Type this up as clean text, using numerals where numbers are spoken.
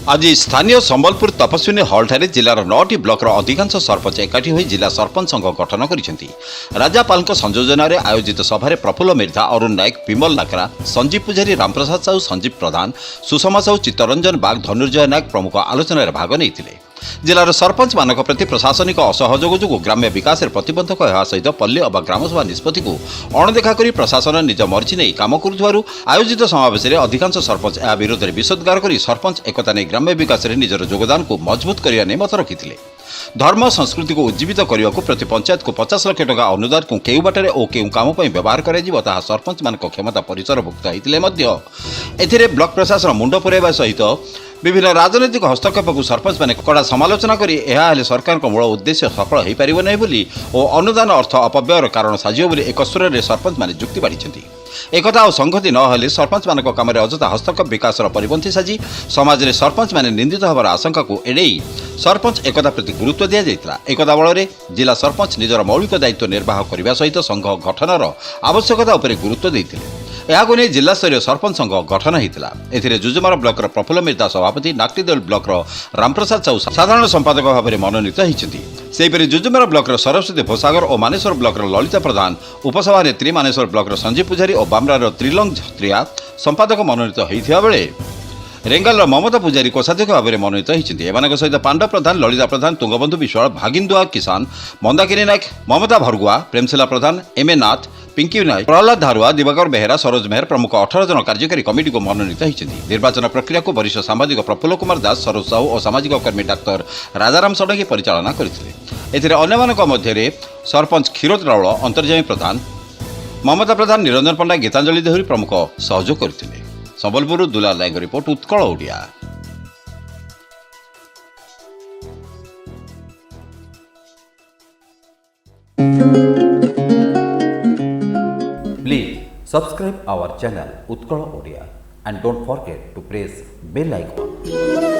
आज स्थानीय संबलपुर तपस्विनी hall जिलार 9टी blocker अधिकांश सरपंच एकाठी होई जिला सरपंच संघ गठन करिसेंती। राजापाल संयोजन में आयोजित सभारे प्रफुल्ल मिर्धा, अरुण नायक, विमल नाकरा, संजीव पुजारी, रामप्रसाद साहू, संजीव प्रधान, सुषमा साहू, चित्तरंजन बाग, धनुर्जय नायक प्रमुख आलोचन भाग नहीं। जिलार सरपंच मानक प्रति प्रशासनिक असहयोग जो ग्राम्य विकास प्रतिबंधक होगा सहित पल्ली अबा ग्रामसभा निष्पत्ति को अणदेखा कर प्रशासन निज मर्जी नहीं काम करुथिबारु आयोजित समावेश में अधिकांश सरपंच यह विरोध में विषोद्गार कर सरपंच एकता नहीं ग्राम्य विकास में निजर योगदान को मजबूत करने मत रखी। धर्म संस्कृति को उज्जीवित करने को प्रति पंचायत को 50 लाख टंका अनुदान को केउ बाटरे और केउ काम व्यवहार कर सरपंच मान क्षमता परिसरभुक्त होते ब्लॉक प्रशासन मुंड पुराइबा सहित विभिन्न राजनैतिक हस्तक्षेप को सरपंच मैंने कड़ा समालोचना करी सरकार मूल उद्देश्य सफल हो पार नहीं और अनुदान अर्थ अपव्ययर कारण साजियो एक स्वर सरपंच मैंने जुक्ति बाढ़ी। एकता और संगति नहले सरपंच मान काम अजथा हस्तक्षेप विकास परिपंथी साजी समाज में सरपंच मैंने निंदित होवार आशंका को एड़े सरपंच एकता प्रति गुरुत्व दि जाता। एकता बल में जिला सरपंच निजर मौलिक दायित्व निर्वाह करने सहित संघ गठनर आवश्यकता उपर गुरुत्व देते। यह जिला स्तरीय सरपंच संघ गठन होता। एथिरे जुजुमार ब्लॉकर प्रफुल्ल मिर्धा सभापति, नाक्टीदेल ब्लॉकर रामप्रसाद साहू साधारण संपादक भाव में मनोनीत होती। सेहीपरि जुजुमार ब्लॉकर सरस्वती भोसागर और मानेश्वर ब्लॉकर ललिता प्रधान, उपसभा नेत्री मानेश्वर ब्लॉकर संजीव पुजारी और बामरार त्रिलंग झत्रिया संपादक मनोनीत होता बेले रेंगाल ममता पुजारी कोषाध्यक्ष भाव में मनोनीत होती। एमान सहित पांडव प्रधान, ललिता प्रधान, तुंगबंधु विश्वाल, भागिंदुआ किसान, मंदाकिनी नायक, ममता भरगुआ, प्रेमशिला प्रधान, एम ए नाथ, पिंकी नायक, प्रहलाद धारुआ, दिवाकर बेहेरा, सरोज मेहर प्रमुख 18 जन कार्यकारी कमिटी को मनोनीत होती। निर्वाचन प्रक्रिया को वरिष्ठ सांबादिक प्रफुल्ल कुमार दास, सरोज साहू और सामाजिक कर्मी डाक्तर राजाराम षडंगी परिचालना करते। अन्य सरपंच क्षीरोद राउल, अंतर्जामी प्रधान ममता प्रधान, निरंजन पंडा, गीतांजलि देहुरी प्रमुख सहयोग करते। Sambalpur Dulal Nayak report, Utkal Odia. Please subscribe our channel Utkal Odia and don't forget to press bell icon.